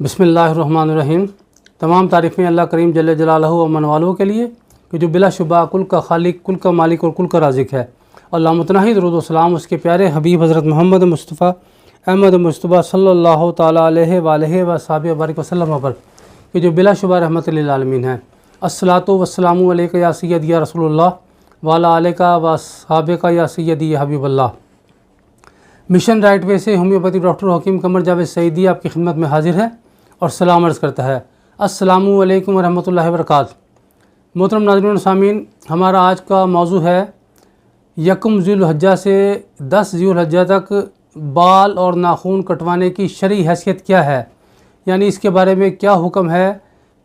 بسم اللہ الرحمن الرحیم۔ تمام تعریفیں اللہ کریم جل جلالہ و من والوں کے لیے کہ جو بلا شبہ کل کا خالق، کل کا مالک اور کل کا رازق ہے۔ اللہ متناہی درود و سلام اس کے پیارے حبیب حضرت محمد مصطفیٰ احمد مصطفیٰ صلی اللہ تعالیٰ علیہ وآلہ وصحبہ وبارک وسلم پر کہ جو بلا شبہ رحمت للعالمین ہے۔ الصلاۃ والسلام علیک یا سیدی یا رسول اللہ وعلی آلک و صحابک یا سیدی یا حبیب اللہ۔ مشن رائٹ وے سے ہومیوپیتھی ڈاکٹر حکیم قمر جاوید سعیدی آپ کی خدمت میں حاضر ہے اور سلام عرض کرتا ہے۔ السلام علیکم ورحمۃ اللہ وبرکاتہ۔ محترم ناظرین و سامعین، ہمارا آج کا موضوع ہے یکم ذی الحجہ سے 10 ذی الحجہ تک بال اور ناخن کٹوانے کی شرعی حیثیت کیا ہے، یعنی اس کے بارے میں کیا حکم ہے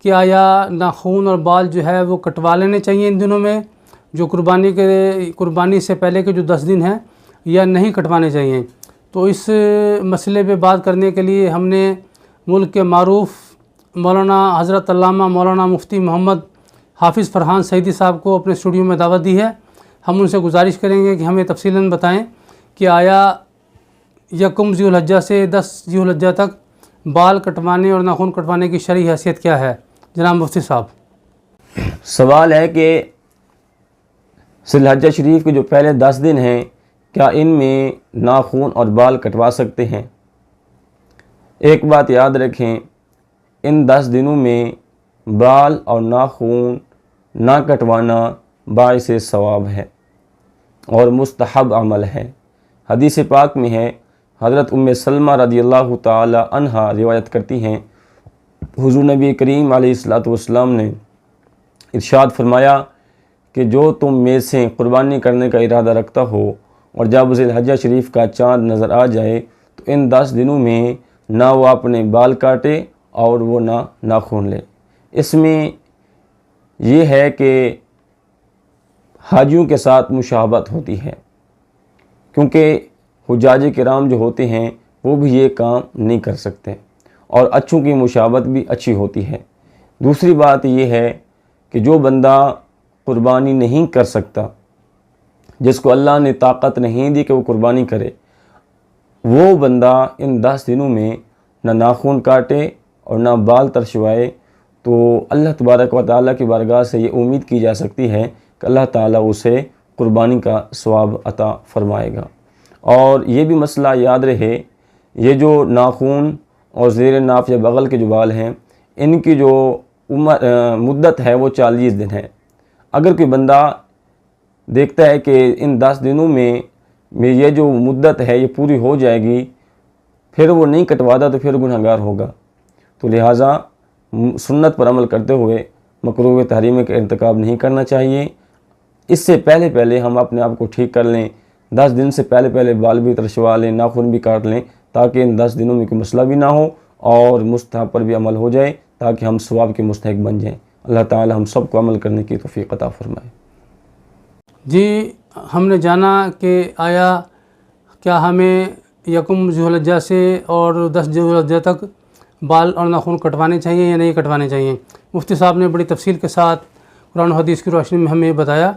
کہ آیا ناخن اور بال جو ہے وہ کٹوا لینے چاہیے ان دنوں میں، جو قربانی سے پہلے کے جو 10 دن ہیں، یا نہیں کٹوانے چاہیے۔ تو اس مسئلے پہ بات کرنے کے لیے ہم نے ملک کے معروف مولانا حضرت علامہ مولانا مفتی محمد حافظ فرحان سعیدی صاحب کو اپنے اسٹوڈیو میں دعوت دی ہے۔ ہم ان سے گزارش کریں گے کہ ہمیں تفصیلاً بتائیں کہ آیا یکم ذی الحجہ سے 10 ذی الحجہ تک بال کٹوانے اور ناخن کٹوانے کی شرعی حیثیت کیا ہے؟ جناب مفتی صاحب، سوال ہے کہ ذی الحجہ شریف کے جو پہلے 10 دن ہیں، کیا ان میں ناخن اور بال کٹوا سکتے ہیں؟ ایک بات یاد رکھیں، ان 10 دنوں میں بال اور ناخن نہ کٹوانا باعث ثواب ہے اور مستحب عمل ہے۔ حدیث پاک میں ہے، حضرت ام سلمہ رضی اللہ تعالی عنہا روایت کرتی ہیں، حضور نبی کریم علیہ الصلوۃ والسلام نے ارشاد فرمایا کہ جو تم میں سے قربانی کرنے کا ارادہ رکھتا ہو اور جب ذی الحجہ شریف کا چاند نظر آ جائے تو ان 10 دنوں میں نہ وہ اپنے بال کاٹے اور وہ نہ ناخن لے۔ اس میں یہ ہے کہ حاجیوں کے ساتھ مشابہت ہوتی ہے، کیونکہ حجاج کرام جو ہوتے ہیں وہ بھی یہ کام نہیں کر سکتے، اور اچھوں کی مشابہت بھی اچھی ہوتی ہے۔ دوسری بات یہ ہے کہ جو بندہ قربانی نہیں کر سکتا، جس کو اللہ نے طاقت نہیں دی کہ وہ قربانی کرے، وہ بندہ ان 10 دنوں میں نہ ناخن کاٹے اور نہ بال ترشوائے، تو اللہ تبارک و تعالیٰ کی بارگاہ سے یہ امید کی جا سکتی ہے کہ اللہ تعالیٰ اسے قربانی کا ثواب عطا فرمائے گا۔ اور یہ بھی مسئلہ یاد رہے، یہ جو ناخن اور زیر ناف یا بغل کے جو بال ہیں، ان کی جو مدت ہے وہ 40 دن ہے۔ اگر کوئی بندہ دیکھتا ہے کہ ان 10 دنوں میں یہ جو مدت ہے یہ پوری ہو جائے گی، پھر وہ نہیں کٹواتا تو پھر گنہگار ہوگا۔ تو لہٰذا سنت پر عمل کرتے ہوئے مکروہ تحریم کا ارتکاب نہیں کرنا چاہیے۔ اس سے پہلے ہم اپنے آپ کو ٹھیک کر لیں، 10 دن سے پہلے بال بھی ترشوا لیں، ناخن بھی کاٹ لیں، تاکہ ان 10 دنوں میں کوئی مسئلہ بھی نہ ہو اور مستحب پر بھی عمل ہو جائے، تاکہ ہم ثواب کے مستحق بن جائیں۔ اللہ تعالی ہم سب کو عمل کرنے کی توفیق عطا فرمائے۔ جی، ہم نے جانا کہ آیا کیا ہمیں یکم ذی الحجہ سے اور 10 ذی الحجہ تک بال اور ناخن کٹوانے چاہیے یا نہیں کٹوانے چاہیے؟ مفتی صاحب نے بڑی تفصیل کے ساتھ قرآن و حدیث کی روشنی میں ہمیں بتایا،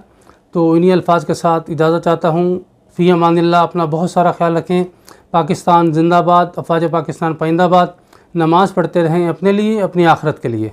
تو انہی الفاظ کے ساتھ اجازت چاہتا ہوں۔ فی امان اللہ، اپنا بہت سارا خیال رکھیں۔ پاکستان زندہ باد، افواج پاکستان پائندہ باد۔ نماز پڑھتے رہیں اپنے لیے، اپنی آخرت کے لیے۔